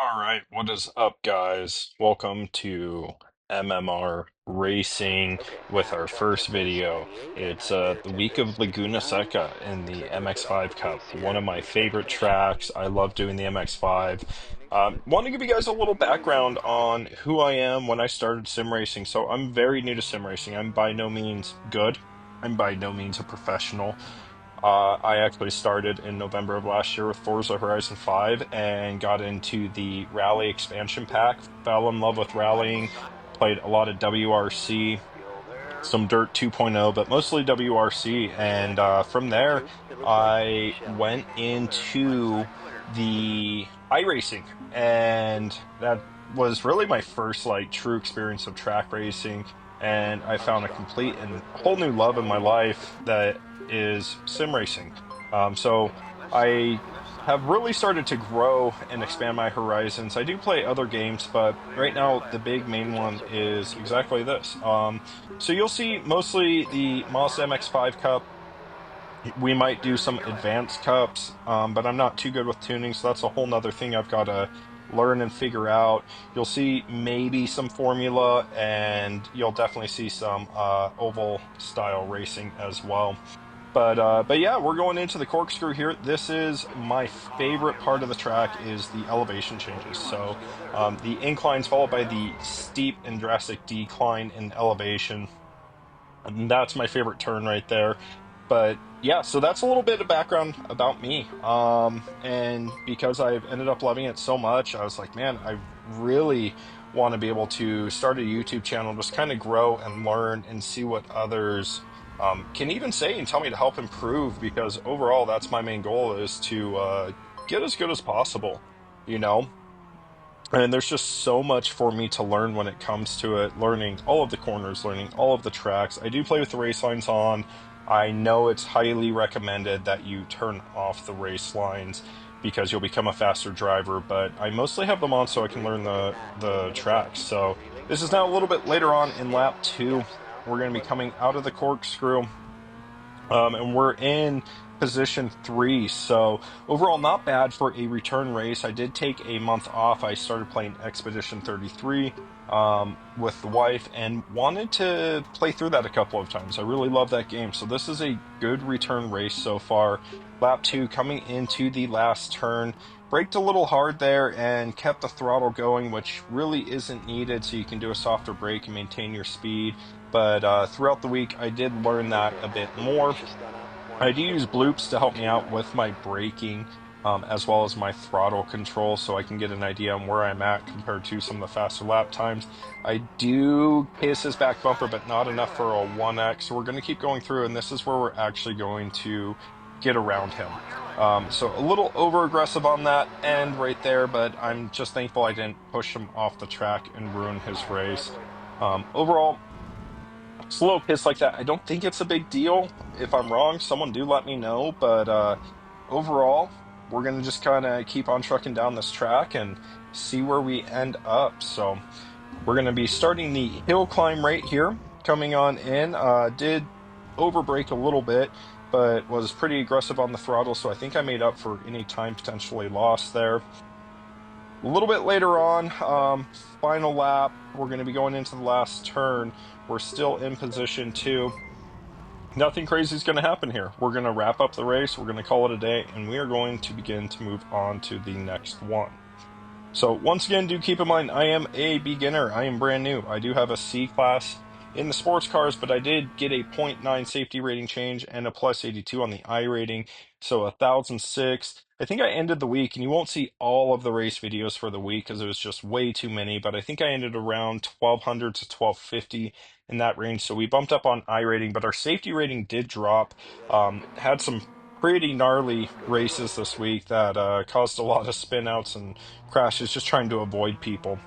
All right, what is up, guys? Welcome to MMR Racing with our first video. It's the week of Laguna Seca in the MX-5 Cup, one of my favorite tracks. I love doing the MX-5. Want to give you guys a little background on who I am when I started sim racing. So I'm very new to sim racing. I'm by no means good. I'm by no means a professional. I actually started in November of last year with Forza Horizon 5 and got into the Rally expansion pack. Fell in love with rallying, played a lot of WRC, some Dirt 2.0, but mostly WRC. And from there, I went into the iRacing, and that was really my first like true experience of track racing. And I found a complete and whole new love in my life that is sim racing. So I have really started to grow and expand my horizons. I do play other games, but right now the big main one is exactly this. So you'll see mostly the Mazda MX-5 Cup. We might do some advanced cups, but I'm not too good with tuning, so that's a whole nother thing I've got to learn and figure out. You'll see maybe some formula, and you'll definitely see some oval style racing as well. But yeah, we're going into the corkscrew here. This is my favorite part of the track is the elevation changes. So the inclines followed by the steep and drastic decline in elevation. And that's my favorite turn right there. But yeah, so that's a little bit of background about me. And because I've ended up loving it so much, I was like, man, I really want to be able to start a YouTube channel, just kind of grow and learn and see what others can even say and tell me to help improve. Because overall, that's my main goal is to get as good as possible, you know? And there's just so much for me to learn when it comes to it, learning all of the corners, learning all of the tracks. I do play with the race lines on. I know it's highly recommended that you turn off the race lines because you'll become a faster driver, but I mostly have them on so I can learn the tracks. So this is now a little bit later on in lap two. We're going to be coming out of the corkscrew. And we're in position three. So overall, not bad for a return race. I did take a month off. I started playing Expedition 33 with the wife and wanted to play through that a couple of times. I really love that game. So this is a good return race so far. Lap two coming into the last turn. Braked a little hard there and kept the throttle going, which really isn't needed. So you can do a softer brake and maintain your speed. But throughout the week, I did learn that a bit more. I do use bloops to help me out with my braking, as well as my throttle control, so I can get an idea on where I'm at compared to some of the faster lap times. I do kiss his back bumper, but not enough for a 1X. So we're going to keep going through, and this is where we're actually going to get around him. So a little over aggressive on that end right there, but I'm just thankful I didn't push him off the track and ruin his race. Overall, slow piss like that, I don't think it's a big deal. If I'm wrong, someone do let me know. But overall, we're gonna just kind of keep on trucking down this track and see where we end up. So we're gonna be starting the hill climb right here, coming on in. Did overbrake a little bit, but was pretty aggressive on the throttle, so I think I made up for any time potentially lost there. A little bit later on, final lap, we're going to be going into the last turn. We're still in position two. Nothing crazy is going to happen here. We're going to wrap up the race, we're going to call it a day, and we are going to begin to move on to the next one. So once again, do keep in mind, I am a beginner. I am brand new. I do have a C class in the sports cars, but I did get a zero point 0.9 safety rating change and a plus 82 on the I rating. So 1,006. I think I ended the week, and you won't see all of the race videos for the week because it was just way too many, but I think I ended around 1,200 to 1,250 in that range. So we bumped up on I rating, but our safety rating did drop. Had some pretty gnarly races this week that caused a lot of spin outs and crashes just trying to avoid people.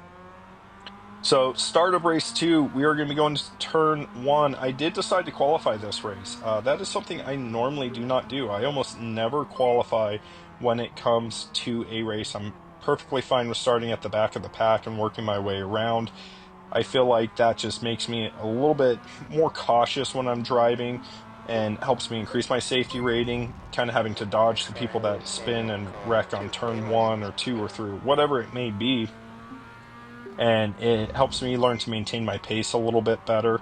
So, start of race two, we are going to be going to turn one. I did decide to qualify this race. That is something I normally do not do. I almost never qualify when it comes to a race. I'm perfectly fine with starting at the back of the pack and working my way around. I feel like that just makes me a little bit more cautious when I'm driving. and helps me increase my safety rating, kind of having to dodge the people that spin and wreck on turn 1 or 2 or 3, whatever it may be. And it helps me learn to maintain my pace a little bit better.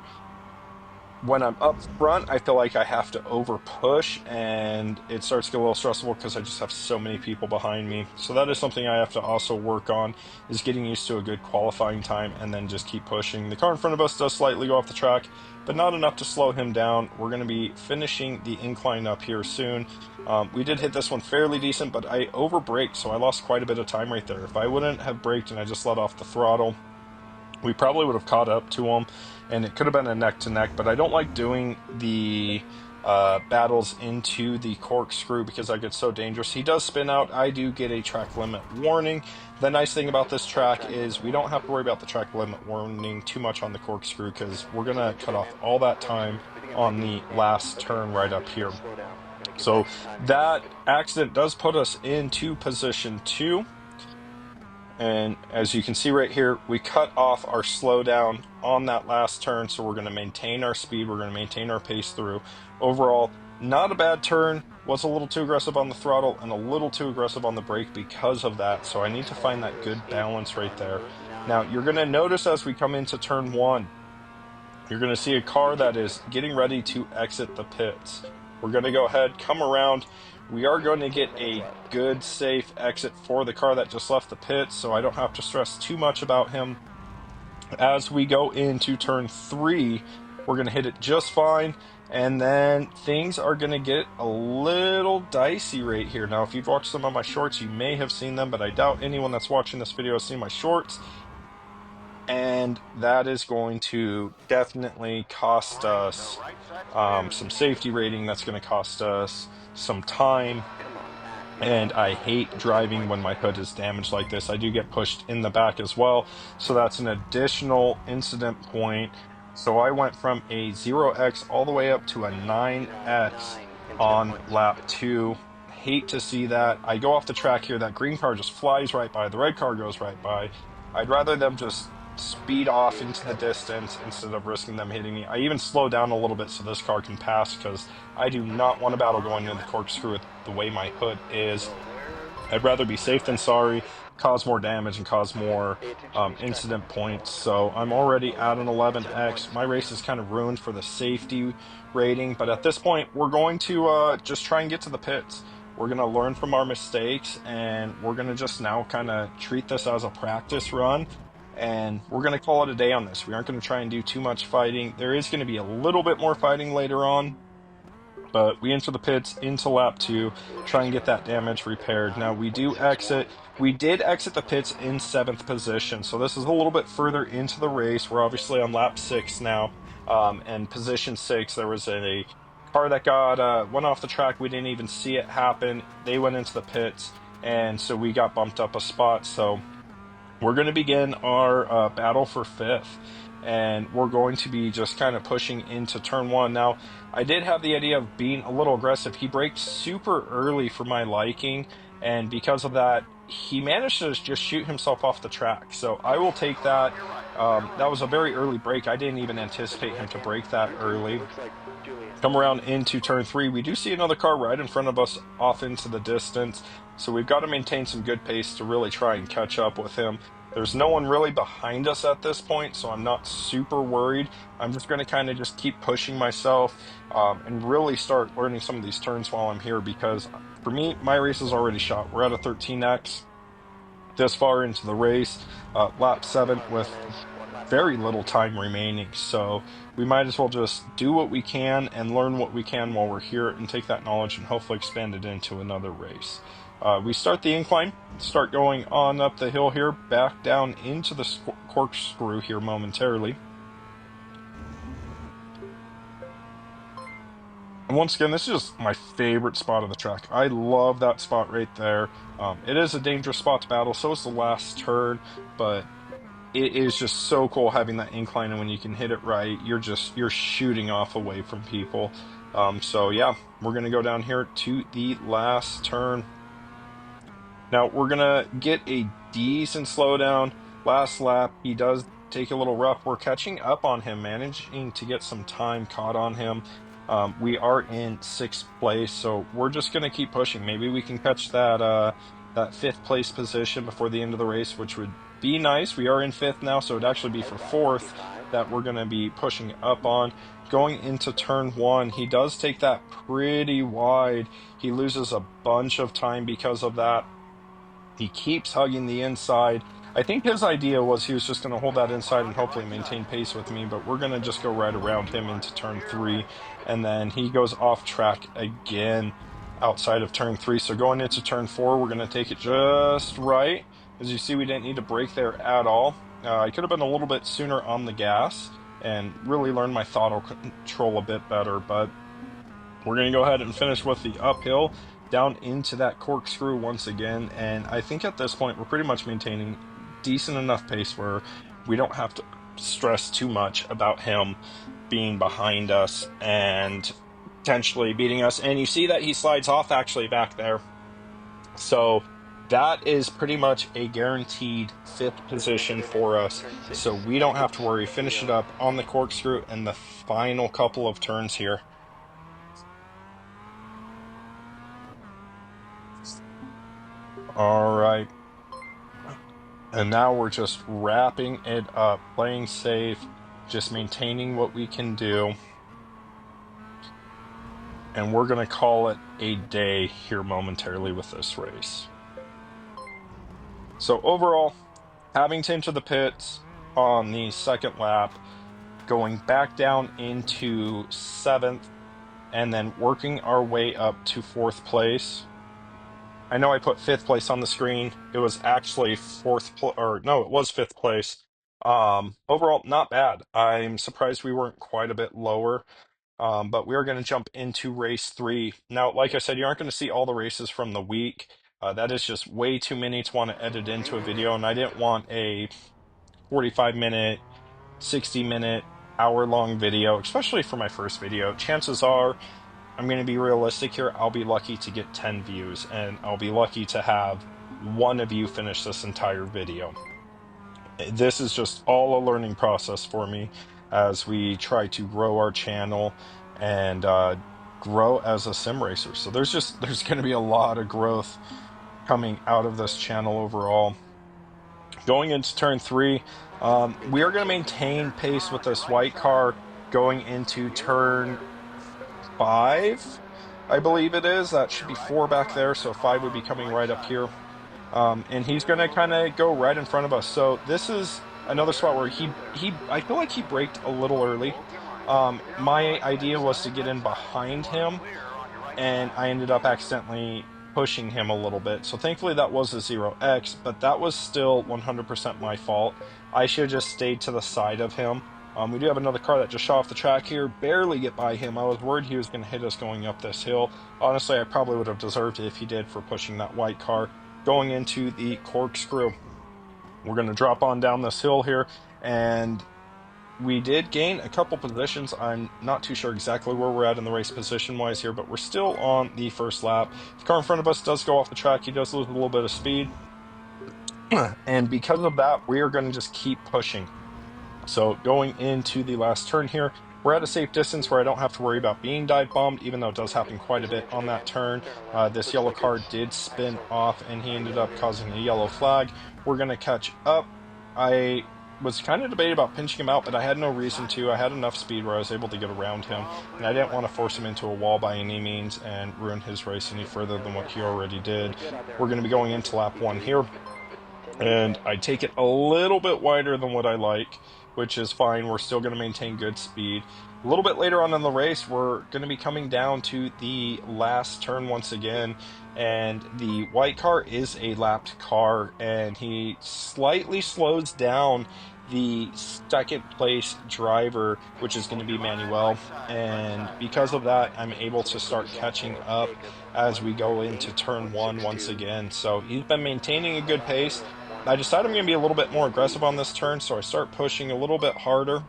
When I'm up front, I feel like I have to over push, and it starts to get a little stressful because I just have so many people behind me. So that is something I have to also work on, is getting used to a good qualifying time and then just keep pushing. The car in front of us does slightly go off the track, but not enough to slow him down. We're going to be finishing the incline up here soon. We did hit this one fairly decent, but I over braked, so I lost quite a bit of time right there. If I wouldn't have braked and I just let off the throttle, we probably would have caught up to him, and it could have been a neck to neck. But I don't like doing the battles into the corkscrew because that gets so dangerous. He does spin out. I do get a track limit warning. The nice thing about this track is we don't have to worry about the track limit warning too much on the corkscrew, because we're going to cut off all that time on the last turn right up here. So that accident does put us into position 2. And as you can see right here, we cut off our slowdown on that last turn, so we're going to maintain our speed, we're going to maintain our pace through. Overall, not a bad turn. Was a little too aggressive on the throttle and a little too aggressive on the brake because of that, so I need to find that good balance right there. Now, you're going to notice as we come into turn 1, you're going to see a car that is getting ready to exit the pits. We're going to go ahead, come around. We are going to get a good, safe exit for the car that just left the pits, so I don't have to stress too much about him. As we go into turn 3, we're going to hit it just fine, and then things are going to get a little dicey right here. Now, if you've watched some of my shorts, you may have seen them, but I doubt anyone that's watching this video has seen my shorts. And that is going to definitely cost us some safety rating. That's going to cost us some time. And I hate driving when my hood is damaged like this. I do get pushed in the back as well, so that's an additional incident point. So I went from a 0x all the way up to a 9x on lap 2. Hate to see that. I go off the track here. That green car just flies right by. The red car goes right by. I'd rather them just speed off into the distance instead of risking them hitting me. I even slow down a little bit so this car can pass, because I do not want a battle going into the corkscrew with the way my hood is. I'd rather be safe than sorry, cause more damage, and cause more incident points. So I'm already at an 11x. My race is kind of ruined for the safety rating, but at this point, we're going to just try and get to the pits. We're going to learn from our mistakes, and we're going to just now kind of treat this as a practice run. And we're going to call it a day on this. We aren't going to try and do too much fighting. There is going to be a little bit more fighting later on, but we enter the pits into lap 2, try and get that damage repaired. Now, we do exit. We did exit the pits in 7th position, so this is a little bit further into the race. We're obviously on lap 6 now, and position 6, there was a car that went off the track. We didn't even see it happen. They went into the pits, and so we got bumped up a spot. So we're going to begin our battle for 5th, and we're going to be just kind of pushing into turn 1. Now, I did have the idea of being a little aggressive. He braked super early for my liking, and because of that, he managed to just shoot himself off the track. So I will take that. That was a very early break. I didn't even anticipate him to brake that early. Come around into turn 3, we do see another car right in front of us off into the distance, so we've got to maintain some good pace to really try and catch up with him. There's no one really behind us at this point, so I'm not super worried. I'm just going to kind of just keep pushing myself and really start learning some of these turns while I'm here, because for me, my race is already shot. We're at a 13x this far into the race, lap 7 with very little time remaining, so we might as well just do what we can and learn what we can while we're here, and take that knowledge and hopefully expand it into another race. We start the incline, start going on up the hill here, back down into the corkscrew here momentarily. And once again, this is just my favorite spot of the track. I love that spot right there. It is a dangerous spot to battle, so is the last turn, but it is just so cool having that incline, and when you can hit it right, you're shooting off away from people. So yeah, we're gonna go down here to the last turn. Now we're gonna get a decent slowdown. Last lap, he does take a little rough. We're catching up on him, managing to get some time caught on him. We are in 6th place, so we're just going to keep pushing. Maybe we can catch that 5th place position before the end of the race, which would be nice. We are in 5th now, so it'd actually be for 4th that we're going to be pushing up on. Going into turn 1, he does take that pretty wide. He loses a bunch of time because of that. He keeps hugging the inside. I think his idea was he was just going to hold that inside and hopefully maintain pace with me, but we're going to just go right around him into turn 3. And then he goes off track again outside of turn 3. So going into turn 4, we're going to take it just right. As you see, we didn't need to brake there at all. I could have been a little bit sooner on the gas and really learned my throttle control a bit better, but we're going to go ahead and finish with the uphill down into that corkscrew once again. And I think at this point, we're pretty much maintaining decent enough pace where we don't have to stress too much about him being behind us and potentially beating us. And you see that he slides off actually back there. So that is pretty much a guaranteed 5th position for us. So we don't have to worry. Finish it up on the corkscrew in the final couple of turns here. All right. And now we're just wrapping it up, playing safe, just maintaining what we can do. And we're going to call it a day here momentarily with this race. So overall, having to enter the pits on the 2nd lap, going back down into 7th, and then working our way up to 4th place. I know I put 5th place on the screen. It was actually 5th place. Overall, not bad. I'm surprised we weren't quite a bit lower. But we are going to jump into race 3. Now, like I said, you aren't going to see all the races from the week. That is just way too many to want to edit into a video, and I didn't want a 45-minute, 60-minute, hour-long video, especially for my first video. Chances are, I'm going to be realistic here, I'll be lucky to get 10 views, and I'll be lucky to have one of you finish this entire video. This is just all a learning process for me as we try to grow our channel and grow as a sim racer. So there's going to be a lot of growth coming out of this channel overall. Going into turn 3, we are going to maintain pace with this white car going into turn 5, I believe it is. That should be 4 back there, so 5 would be coming right up here. And he's going to kind of go right in front of us. So this is another spot where I feel like he braked a little early. My idea was to get in behind him, and I ended up accidentally pushing him a little bit. So thankfully that was a 0x, but that was still 100% my fault. I should have just stayed to the side of him. We do have another car that just shot off the track here, barely get by him. I was worried he was going to hit us going up this hill. Honestly, I probably would have deserved it if he did for pushing that white car. Going into the corkscrew, we're going to drop on down this hill here, and we did gain a couple positions. I'm not too sure exactly where we're at in the race position wise here, but we're still on the 1st lap. The car in front of us does go off the track. He does lose a little bit of speed, and because of that, we are going to just keep pushing. So going into the last turn here, we're at a safe distance where I don't have to worry about being dive bombed, even though it does happen quite a bit on that turn. This yellow car did spin off, and he ended up causing a yellow flag. We're going to catch up. I was kind of debating about pinching him out, but I had no reason to. I had enough speed where I was able to get around him, and I didn't want to force him into a wall by any means and ruin his race any further than what he already did. We're going to be going into lap 1 here, and I take it a little bit wider than what I like, which is fine. We're still going to maintain good speed. A little bit later on in the race, we're going to be coming down to the last turn once again, and the white car is a lapped car, and he slightly slows down the 2nd place driver, which is going to be Manuel, and because of that, I'm able to start catching up as we go into turn 1 once again. So he's been maintaining a good pace. I decided I'm going to be a little bit more aggressive on this turn, so I start pushing a little bit harder.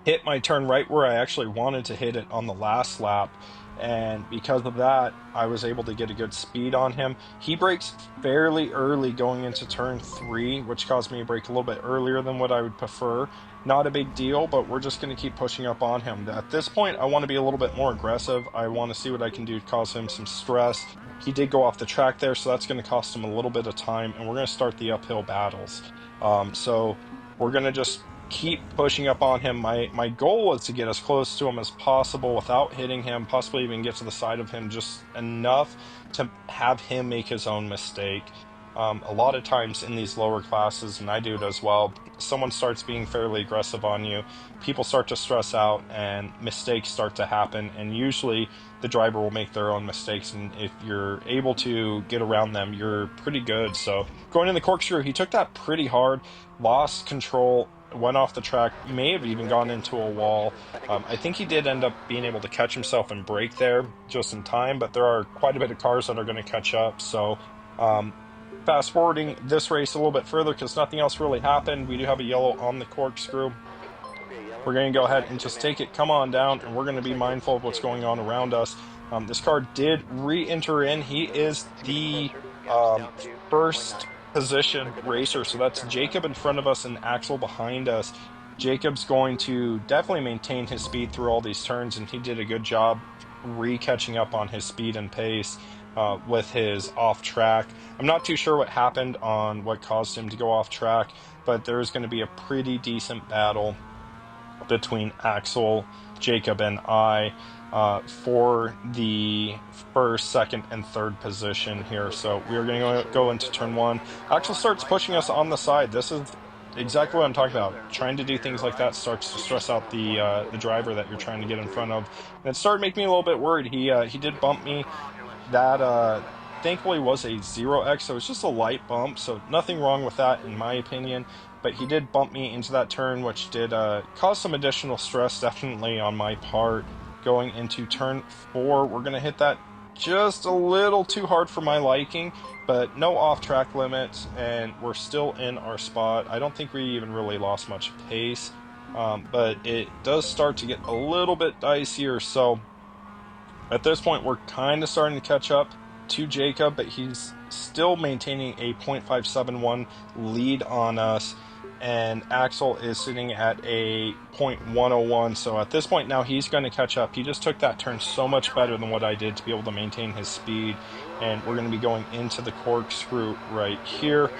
Hit my turn right where I actually wanted to hit it on the last lap, and because of that, I was able to get a good speed on him. He brakes fairly early going into turn 3, which caused me to brake a little bit earlier than what I would prefer. Not a big deal, but we're just going to keep pushing up on him. At this point, I want to be a little bit more aggressive. I want to see what I can do to cause him some stress. He did go off the track there, so that's going to cost him a little bit of time, and we're going to start the uphill battles. So we're going to just keep pushing up on him. My goal was to get as close to him as possible without hitting him, possibly even get to the side of him just enough to have him make his own mistake. A lot of times in these lower classes, and I do it as well, someone starts being fairly aggressive on you, people start to stress out, and mistakes start to happen. And usually the driver will make their own mistakes. And if you're able to get around them, you're pretty good. So going in the corkscrew, he took that pretty hard, lost control, went off the track, may have even gone into a wall. I think he did end up being able to catch himself and brake there just in time, but there are quite a bit of cars that are going to catch up. So, fast forwarding this race a little bit further because nothing else really happened. We do have a yellow on the corkscrew. We're going to go ahead and just take it, come on down, and we're going to be mindful of what's going on around us. This car did re-enter in. He is the first position racer, so that's Jacob in front of us and Axel behind us. Jacob's going to definitely maintain his speed through all these turns, and he did a good job re-catching up on his speed and pace with his off track. I'm not too sure what happened on what caused him to go off track, but there's going to be a pretty decent battle between Axel, Jacob, and I for the first, second, and third position here. So we are going to go into turn 1. Axel starts pushing us on the side. This is exactly what I'm talking about. Trying to do things like that starts to stress out the driver that you're trying to get in front of. And it started making me a little bit worried. He did bump me. That thankfully was a 0x, so it's just a light bump, so nothing wrong with that in my opinion. But he did bump me into that turn, which did cause some additional stress definitely on my part. Going into turn 4, we're going to hit that just a little too hard for my liking, but no off-track limits, and we're still in our spot. I don't think we even really lost much pace, but it does start to get a little bit dicier. So at this point, we're kind of starting to catch up to Jacob, but he's still maintaining a 0.571 lead on us, and Axel is sitting at a 0.101. So at this point now, he's going to catch up. He just took that turn so much better than what I did to be able to maintain his speed, and we're going to be going into the corkscrew right here.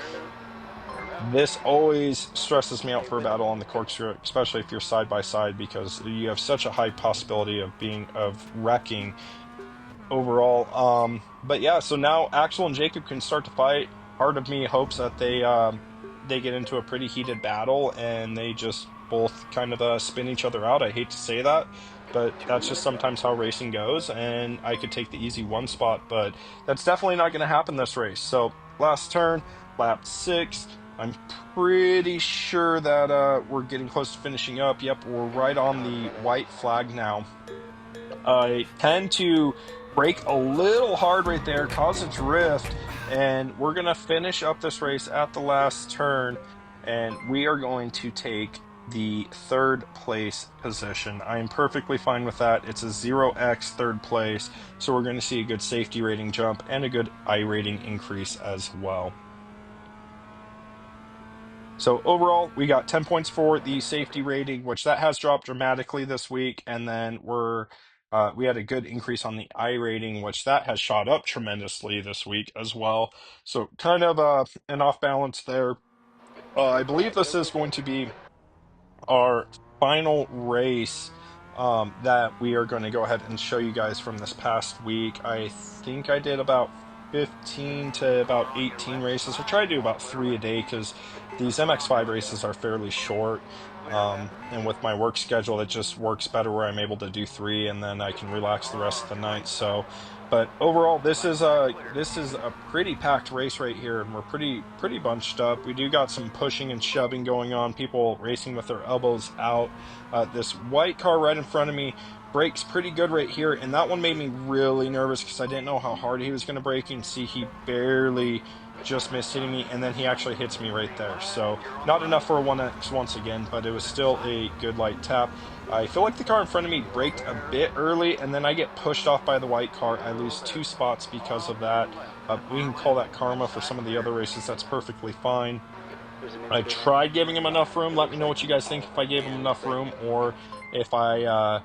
This always stresses me out for a battle on the corkscrew, especially if you're side by side, because you have such a high possibility of wrecking overall. But yeah, so now Axel and Jacob can start to fight. Part of me hopes that they get into a pretty heated battle and they just both kind of spin each other out. I hate to say that, but that's just sometimes how racing goes, and I could take the easy 1 spot, but that's definitely not going to happen this race. So last turn, lap 6. I'm pretty sure that we're getting close to finishing up. Yep, we're right on the white flag now. I tend to brake a little hard right there, cause a drift, and we're going to finish up this race at the last turn, and we are going to take the 3rd place position. I am perfectly fine with that. It's a 0x 3rd place, so we're going to see a good safety rating jump and a good I rating increase as well. So overall, we got 10 points for the safety rating, which that has dropped dramatically this week. And then we had a good increase on the I rating, which that has shot up tremendously this week as well. So kind of an off balance there. I believe this is going to be our final race that we are going to go ahead and show you guys from this past week. I think I did about 15 to about 18 races. I try to do about 3 a day because these MX-5 races are fairly short. And with my work schedule, it just works better where I'm able to do 3 and then I can relax the rest of the night. So, but overall, this is a pretty packed race right here, and we're pretty bunched up. We do got some pushing and shoving going on, people racing with their elbows out. This white car right in front of me brakes pretty good right here, and that one made me really nervous because I didn't know how hard he was going to brake. And see, he barely just missed hitting me, and then he actually hits me right there. So not enough for a 1x once again, but it was still a good light tap. I feel like the car in front of me braked a bit early, and then I get pushed off by the white car. I lose 2 spots because of that. We can call that karma for some of the other races. That's perfectly fine. I tried giving him enough room. Let me know what you guys think, if I gave him enough room, or if I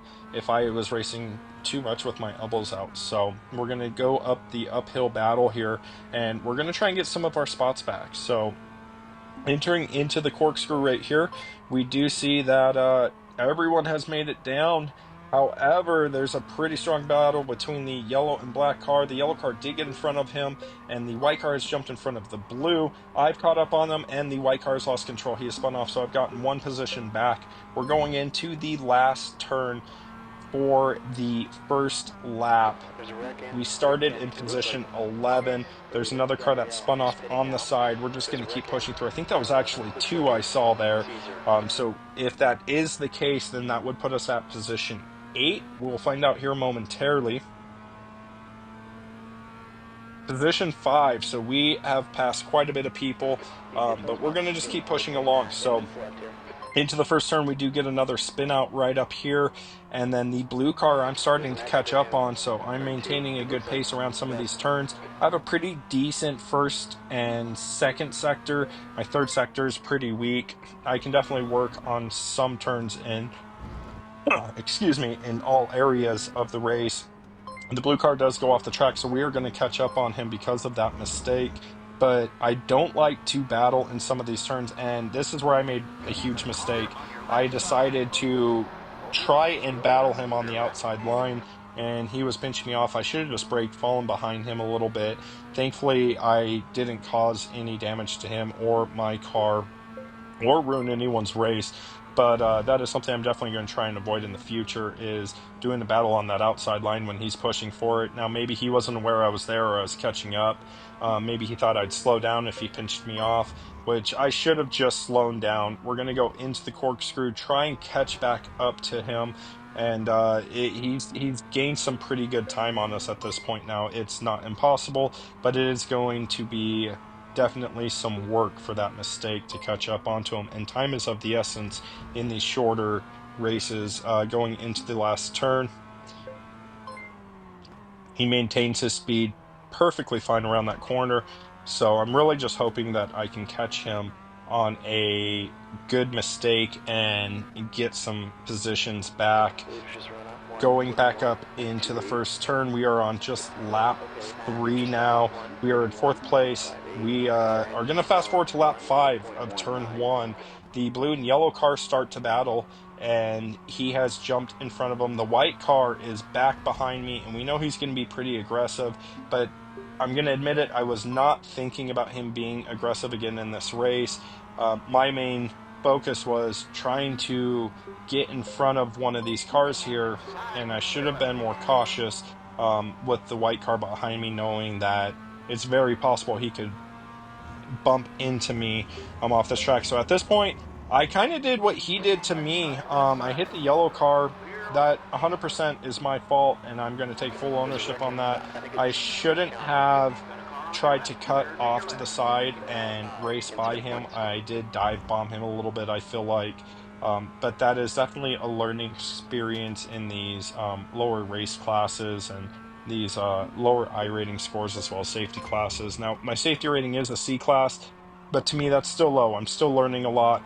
was racing too much with my elbows out. So we're gonna go up the uphill battle here, and we're gonna try and get some of our spots back. So entering into the corkscrew right here, we do see that everyone has made it down. However, there's a pretty strong battle between the yellow and black car. The yellow car did get in front of him, and the white car has jumped in front of the blue. I've caught up on them, and the white car has lost control. He has spun off, so I've gotten 1 position back. We're going into the last turn for the first lap. We started in position 11. There's another car that spun off on the side. We're just going to keep pushing through. I think that was actually 2 I saw there. So if that is the case, then that would put us at position 8. We'll find out here momentarily. Position 5. So we have passed quite a bit of people, but we're going to just keep pushing along. So into the first turn, we do get another spin out right up here, and then the blue car I'm starting to catch up on, so I'm maintaining a good pace around some of these turns. I have a pretty decent first and second sector. My third sector is pretty weak. I can definitely work on some turns in, excuse me, in all areas of the race. The blue car does go off the track, so we are going to catch up on him because of that mistake. But I don't like to battle in some of these turns, and this is where I made a huge mistake. I decided to try and battle him on the outside line, and he was pinching me off. I should have just braked, fallen behind him a little bit. Thankfully, I didn't cause any damage to him or my car or ruin anyone's race. But that is something I'm definitely going to try and avoid in the future, is doing the battle on that outside line when he's pushing for it. Now, maybe he wasn't aware I was there or I was catching up. Maybe he thought I'd slow down if he pinched me off, which I should have just slowed down. We're going to go into the corkscrew, try and catch back up to him. And he's gained some pretty good time on us at this point now. It's not impossible, but it is going to be definitely some work for that mistake to catch up onto him, and time is of the essence in these shorter races. Going into the last turn, he maintains his speed perfectly fine around that corner, so I'm really just hoping that I can catch him on a good mistake and get some positions back. Going back up into the first turn, we are on just lap 3 now. We are in 4th place. We are going to fast forward to lap 5 of turn 1. The blue and yellow cars start to battle, and he has jumped in front of him. The white car is back behind me, and we know he's going to be pretty aggressive, but I'm going to admit it, I was not thinking about him being aggressive again in this race. My main focus was trying to get in front of one of these cars here, and I should have been more cautious with the white car behind me, knowing that it's very possible he could bump into me off this track. So at this point, I kind of did what he did to me. I hit the yellow car. That 100% is my fault, and I'm going to take full ownership on that. I shouldn't have tried to cut off to the side and race by him. I did dive bomb him a little bit, I feel like. But that is definitely a learning experience in these lower race classes and these lower iRating scores, as well as safety classes. Now, my safety rating is a C class, but to me, that's still low. I'm still learning a lot.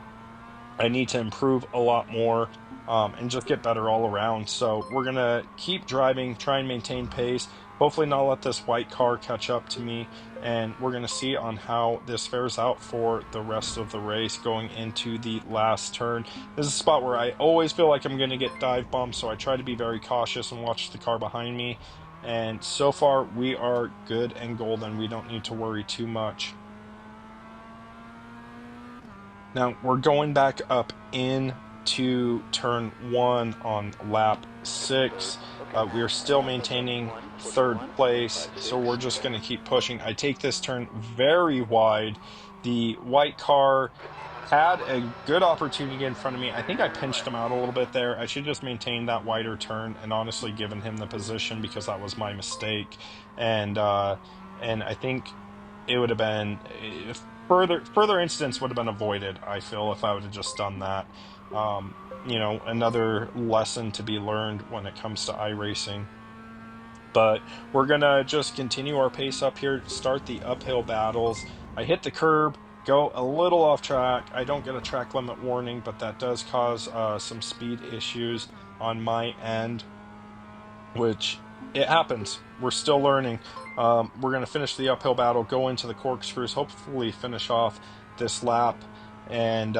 I need to improve a lot more and just get better all around. So we're going to keep driving, try and maintain pace, hopefully not let this white car catch up to me, and we're going to see on how this fares out for the rest of the race going into the last turn. This is a spot where I always feel like I'm going to get dive bombed, so I try to be very cautious and watch the car behind me. And so far, we are good and golden. We don't need to worry too much. Now, we're going back up into turn 1 on lap 6. We are still maintaining 3rd place, so we're just going to keep pushing. I take this turn very wide. The white car had a good opportunity in front of me. I think I pinched him out a little bit there. I should just maintain that wider turn and honestly given him the position, because that was my mistake. And I think it would have been further incidents would have been avoided, I feel, if I would have just done that. Another lesson to be learned when it comes to iRacing. But we're gonna just continue our pace up here, start the uphill battles. I hit the curb, go a little off track. I don't get a track limit warning, but that does cause some speed issues on my end, which it happens. We're still learning. We're going to finish the uphill battle, go into the corkscrews, hopefully finish off this lap, and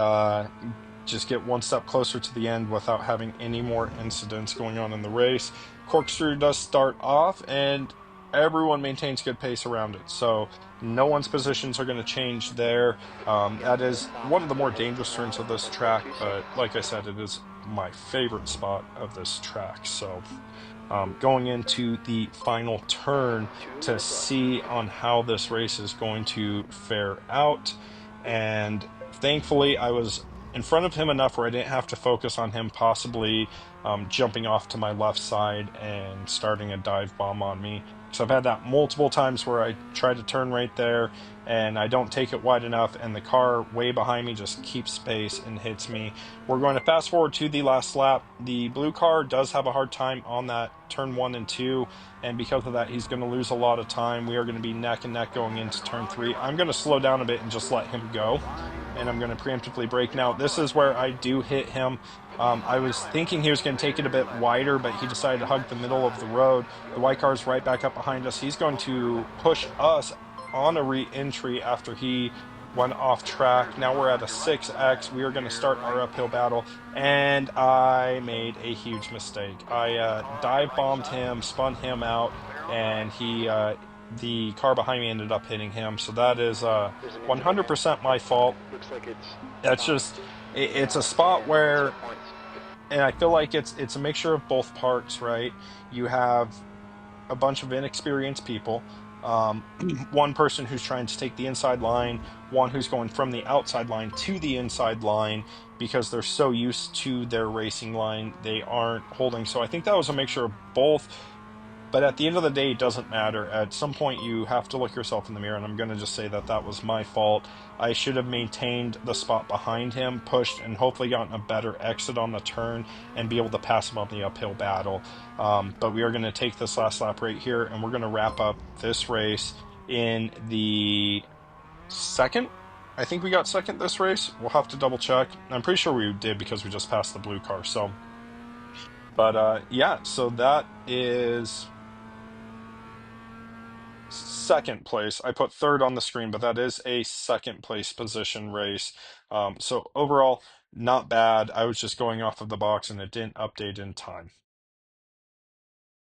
just get one step closer to the end without having any more incidents going on in the race. Corkscrew does start off, and everyone maintains good pace around it. So no one's positions are going to change there. That is one of the more dangerous turns of this track, but like I said, it is my favorite spot of this track. So going into the final turn to see on how this race is going to fare out. And thankfully, I was in front of him enough where I didn't have to focus on him possibly jumping off to my left side and starting a dive bomb on me. So I've had that multiple times where I try to turn right there and I don't take it wide enough, and the car way behind me just keeps space and hits me. We're going to fast forward to the last lap. The blue car does have a hard time on that turn 1 and 2, and because of that, he's going to lose a lot of time. We are going to be neck and neck going into turn 3. I'm going to slow down a bit and just let him go, and I'm going to preemptively brake. Now, this is where I do hit him. I was thinking he was going to take it a bit wider, but he decided to hug the middle of the road. The white car is right back up behind us. He's going to push us on a re-entry after he went off track. Now we're at a 6x. We are going to start our uphill battle, and I made a huge mistake. I dive bombed him, spun him out, and the car behind me ended up hitting him. So that is 100% my fault. That's just it's a spot where, and I feel like it's a mixture of both parts, right? You have a bunch of inexperienced people. One person who's trying to take the inside line, one who's going from the outside line to the inside line because they're so used to their racing line, they aren't holding. So I think that was a mixture of both. But at the end of the day, it doesn't matter. At some point, you have to look yourself in the mirror, and I'm going to just say that that was my fault. I should have maintained the spot behind him, pushed, and hopefully gotten a better exit on the turn and be able to pass him on the uphill battle. But we are going to take this last lap right here, and we're going to wrap up this race in the second. I think we got second this race. We'll have to double check. I'm pretty sure we did because we just passed the blue car. So, but yeah, so that is second place. I put third on the screen, but that is a second place position race. So overall, not bad. I was just going off of the box and it didn't update in time.